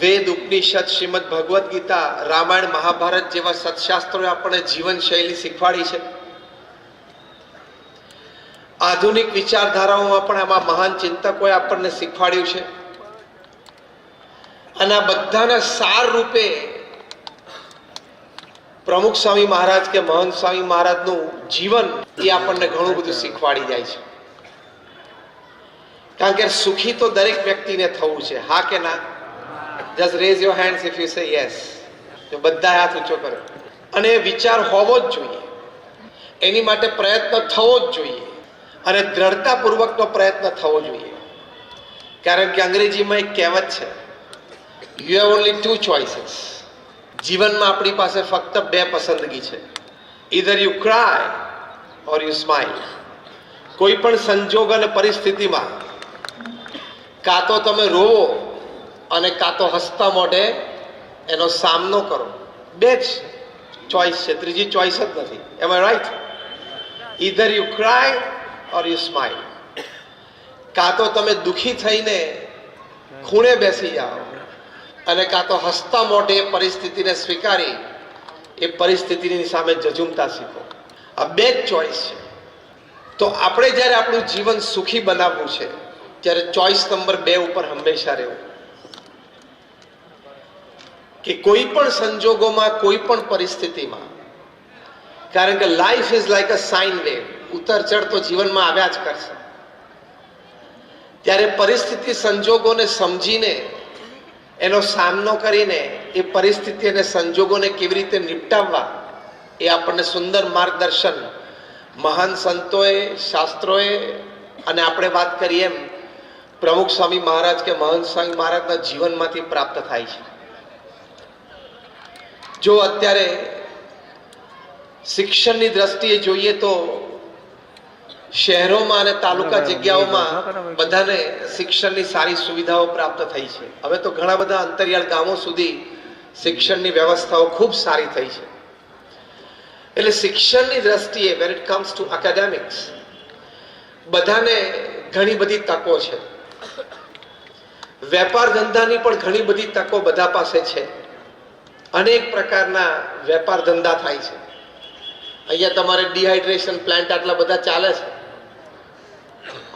વેદ, ઉપનિષદ, શ્રીમદ ભગવદ્ ગીતા, રામાયણ, મહાભારત જેવા સત્શાસ્ત્રોએ આપણને જીવનશૈલી શીખવાડી છે. આધુનિક વિચારધારાઓમાં પણ આમાં મહાન ચિંતકોએ આપણને શીખવાડ્યું છે. અને આ બધાના સાર રૂપે પ્રમુખ સ્વામી મહારાજ કે મહંત સ્વામી મહારાજનું જીવન એ આપણને ઘણું બધું શીખવાડી જાય છે. કારણ કે સુખી તો દરેક વ્યક્તિને થવું છે, હા કે ના? Just rays your hands if you say yes. તો બધા હાથ ઊંચો કરો. અને વિચાર હોવો જ જોઈએ, એની માટે પ્રયત્ન થવો જ જોઈએ, અને દ્રઢતાપૂર્વકનો પ્રયત્ન થવો જોઈએ. કારણ કે અંગ્રેજીમાં એક કહેવત છે, you have only two choices. જીવનમાં આપણી પાસે ફક્ત બે પસંદગી છે, either you cry or you smile. કોઈ પણ સંજોગ અને પરિસ્થિતિમાં કાં તો તમે રોવો અને કાં તો હસતા મોઢે એનો સામનો કરો. બે જ ચોઈસ છે, ત્રીજી ચોઈસ જ નથી. Am I right? Either you cry or you smile. કાં તો તમે દુઃખી થઈને ખૂણે બેસી જાઓ અને કાં તો હસતા મોઢે પરિસ્થિતિને સ્વીકારી એ પરિસ્થિતિની સામે ઝઝૂમતા શીખો. આ બે જ ચોઈસ છે. તો આપણે જ્યારે આપણું જીવન સુખી બનાવવું છે ત્યારે ચોઈસ નંબર 2 ઉપર હંમેશા રહેવું કે કોઈ પણ સંજોગોમાં, કોઈ પણ પરિસ્થિતિમાં, કારણ કે life is like a sine wave, ઉતર ચઢ તો જીવનમાં આવ્યા જ કરશે. ત્યારે પરિસ્થિતિ સંજોગોને સમજીને એનો સામનો કરીને એ પરિસ્થિતિ અને સંજોગોને કેવી રીતે નિપટાવવા એ આપણને સુંદર માર્ગદર્શન મહાન સંતોએ, શાસ્ત્રોએ અને આપણે વાત કરીએ એમ પ્રમુખ સ્વામી મહારાજ કે મહંત સ્વામી મહારાજના જીવનમાંથી પ્રાપ્ત થાય છે. જો અત્યારે શિક્ષણની દ્રષ્ટિએ જોઈએ તો શહેરોમાં અને તાલુકા જગ્યાઓમાં બધાને શિક્ષણની સારી સુવિધાઓ પ્રાપ્ત થઈ છે. હવે તો ઘણા બધા અંતરિયાળ ગામો સુધી શિક્ષણની વ્યવસ્થાઓ ખૂબ સારી થઈ છે. એટલે શિક્ષણની દ્રષ્ટિએ when it comes to academics બધાને ઘણી બધી તકો છે. વેપાર ધંધાની પણ ઘણી બધી તકો બધા પાસે છે. અનેક પ્રકારના વેપાર ધંધા થાય છે. અહીંયા તમારે ડિહાઇડ્રેશન પ્લાન્ટ આટલા બધા ચાલે છે.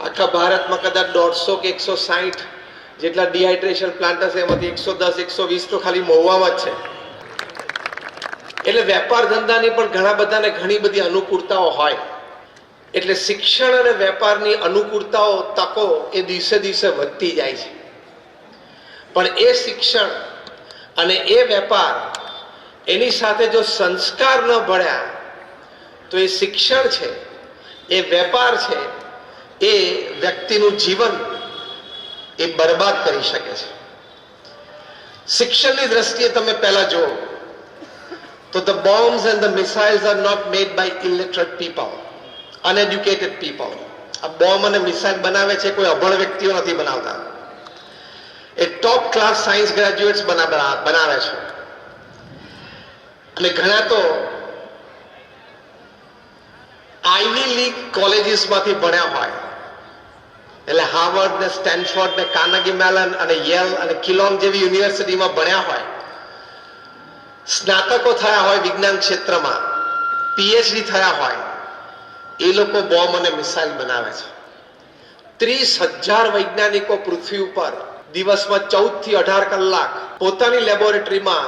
આખા ભારતમાં કદાચ 150 કે 160 જેટલા ડિહાઇડ્રેશન પ્લાન્ટ હશે, એમાંથી 110, 120 તો ખાલી મહુવામાં જ છે. એટલે વેપાર ધંધાની પણ ઘણા બધાને ઘણી બધી અનુકૂળતાઓ હોય. એટલે શિક્ષણ અને વેપારની અનુકૂળતાઓ, તકો એ દિવસે દિવસે વધતી જાય છે. પણ એ શિક્ષણ અને એ વેપાર એની સાથે જો સંસ્કાર ન ભળ્યા તો એ શિક્ષણ છે, એ વેપાર છે, એ વ્યક્તિનું જીવન એ બરબાદ કરી શકે છે. શિક્ષણની દ્રષ્ટિએ તમે પહેલા જુઓ તો the bombs and the missiles are not made by illiterate people, uneducated people. આ બોમ્બ અને મિસાઇલ બનાવે છે કોઈ અભણ વ્યક્તિઓ નથી બનાવતા. એ ટોપ ક્લાસ સાયન્સ ગ્રેજ્યુએટ્સ બનાવે છે. અને ઘણા તો આઈવી લીગ કોલેજીસમાંથી ભણ્યા હોય, એટલે હાર્વર્ડ ને સ્ટેનફોર્ડ ને કાર્નેગી મેલન અને યેલ અને કિલોન જેવી યુનિવર્સિટીમાં ભણ્યા હોય, સ્નાતકો થયા હોય વિજ્ઞાન ક્ષેત્રમાં, પીએચડી થયા હોય, એ લોકો બોમ્બ અને મિસાઇલ બનાવે છે. 30,000 વૈજ્ઞાનિકો પૃથ્વી ઉપર દિવસમાં 14 થી 18 કલાક પોતાની લેબોરેટરીમાં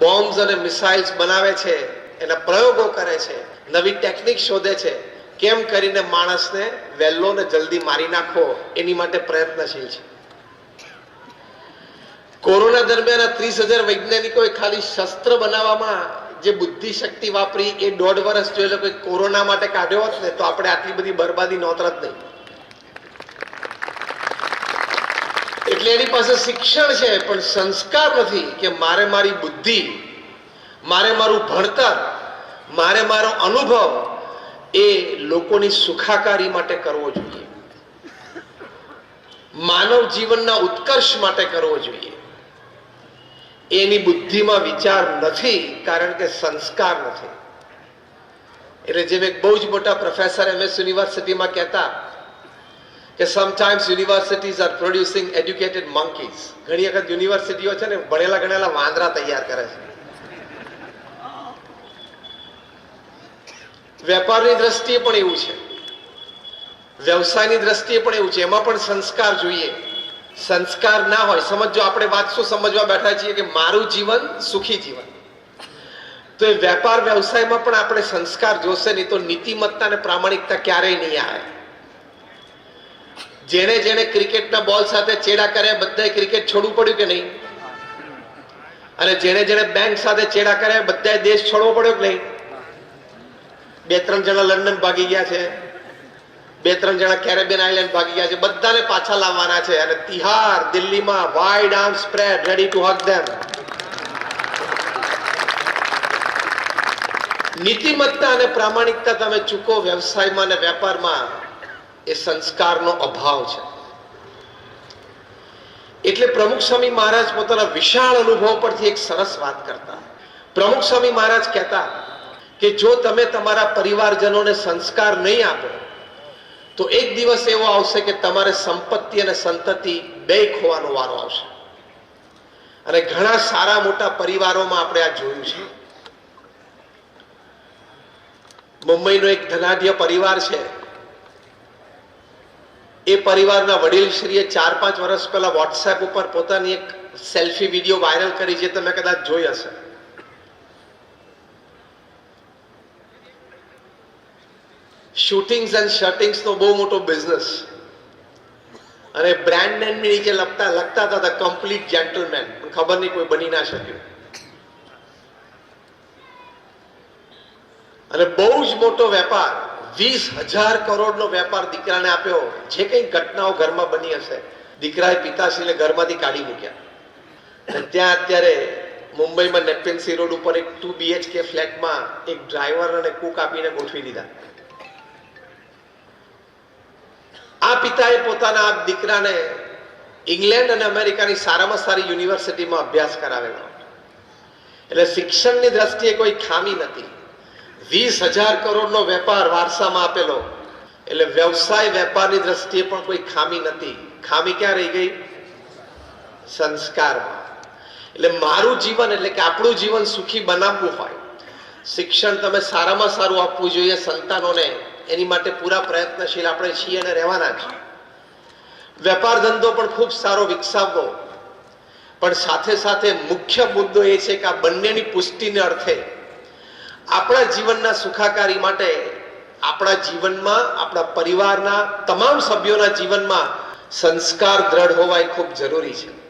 બોમ્બ્સ અને મિસાઇલ્સ બનાવે છે, એના પ્રયોગો કરે છે, નવી ટેકનિક શોધે છે, કેમ કરીને માણસને વહેલો ને જલ્દી મારી નાખવો એની માટે પ્રયત્નશીલ છે. કોરોના દરમિયાન 30,000 વૈજ્ઞાનિકોએ ખાલી શસ્ત્ર બનાવવામાં જે બુદ્ધિ શક્તિ વાપરી એ 1.5 વર્ષ જો એ લોકો કોરોના માટે કાઢ્યો હોત ને તો આપણે આટલી બધી બરબાદી નોતરત નહીં. એટલે એની પાસે શિક્ષણ છે પણ સંસ્કાર નથી કે મારે મારી બુદ્ધિ, મારે મારું ભણતર, મારે મારો અનુભવ એ લોકોની સુખાકારી માટે કરવો જોઈએ, માનવ જીવનના ઉત્કર્ષ માટે કરવો જોઈએ. એની બુદ્ધિમાં વિચાર નથી કારણ કે સંસ્કાર નથી. એટલે જેમ એક બહુ જ મોટા પ્રોફેસર MS યુનિવર્સિટીમાં કહેતા કે sometimes universities are producing educated monkeys. ઘણી વખત યુનિવર્સિટીઓ છે ને ભણેલા ગણેલા વાંદરા તૈયાર કરે છે. વેપારની દ્રષ્ટિએ પણ એવું છે, વ્યવસાયની દ્રષ્ટિએ પણ એવું છે. એમાં પણ સંસ્કાર જોઈએ. સંસ્કાર ના હોય, સમજો આપણે વાત શું સમજવા બેઠા છીએ કે મારું જીવન સુખી જીવન, તો એ વેપાર વ્યવસાયમાં પણ આપણે સંસ્કાર જોશે, નહીં તો નીતિમત્તા અને પ્રામાણિકતા ક્યારેય નહીં આવે. જેને જેને ક્રિકેટના બોલ સાથે ચેડા કર્યા બધાએ ક્રિકેટ છોડવું પડ્યું કે નહીં? અને જેને જેને બેંક સાથે ચેડા કર્યા બધાએ દેશ છોડવો પડ્યો કે નહીં? 2-3 જણા લંડન ભાગી ગયા છે, 2-3 જણા કેરેબિયન આઇલેન્ડ ભાગી ગયા છે. બધાને પાછા લાવવાના છે. અને તિહાર દિલ્હીમાં wide arm spread ready to hug them. નીતિમત્તા અને પ્રામાણિકતા તમે ચૂકો વ્યવસાયમાં અને વેપારમાં, એ સંસ્કારનો અભાવ છે. એટલે પ્રમુખ સ્વામી મહારાજ પોતાના વિશાળ અનુભવ પરથી એક સરસ વાત કરતા. પ્રમુખ સ્વામી મહારાજ કહેતા કે જો તમે તમારા પરિવારજનોને સંસ્કાર નહીં આપો તો એક દિવસ એવો આવશે કે તમારે સંપત્તિ અને સંતતિ બે ખોવાનો વારો આવશે. અને ઘણા સારા મોટા પરિવારોમાં આપણે આ જોયું છે. મુંબઈનો એક ધનાઢ્ય પરિવાર છે. એ પરિવારના વડીલશ્રીએ 4-5 વર્ષ પહેલા વોટ્સએપ ઉપર પોતાની એક સેલ્ફી વિડીયો વાયરલ કરી, જે તમે કદાચ જોઈ હશે. શૂટિંગ્સ એન્ડ શર્ટિંગ્સ નો બહુ મોટો બિઝનેસ, અને બ્રાન્ડ નેમ નીચે લખતા હતા કમ્પ્લીટ જેન્ટલમેન. ખબર નહીં કોઈ બની ના શક્યું. અને બહુ જ મોટો વેપાર, 20,000 કરોડનો વેપાર દીકરાને આપ્યો. જે કઈ ઘટનાઓ ઘરમાં બની હશે, દીકરાએ પિતાશ્રીને ઘરમાંથી કાઢી મૂક્યા. અને ત્યાં અત્યારે મુંબઈમાં નેપેન્સી રોડ ઉપર એક 2 BHK ફ્લેટમાં એક ડ્રાઈવર અને કુક આપીને ગોઠવી દીધા. આ પિતાએ પોતાના આ દીકરાને ઇંગ્લેન્ડ અને અમેરિકાની સારામાં સારી યુનિવર્સિટીમાં અભ્યાસ કરાવેલો. એટલે શિક્ષણની દ્રષ્ટિએ કોઈ ખામી નથી. 20,000 કરોડનો વેપાર વારસામાં આપેલો, એટલે વ્યવસાય વેપારની દ્રષ્ટિએ પણ કોઈ ખામી નથી. ખામી ક્યાં રહી ગઈ? સંસ્કારમાં. એટલે મારું જીવન એટલે કે આપણું જીવન સુખી બનાવવું હોય, શિક્ષણ તમે સારામાં સારું આપવું જોઈએ સંતાનોને. એની માટે પૂરા પ્રયત્નશીલ આપણે છીએ અને રહેવાના છીએ. વેપાર ધંધો પણ ખૂબ સારો વિકસાવવો, પણ સાથે સાથે મુખ્ય મુદ્દો એ છે કે આ બંનેની પુષ્ટિને અર્થે આપણા જીવનના સુખાકારી માટે આપણા જીવનમાં, આપણા પરિવારના તમામ સભ્યોના જીવનમાં સંસ્કાર દ્રઢ હોવા એ ખૂબ જરૂરી છે.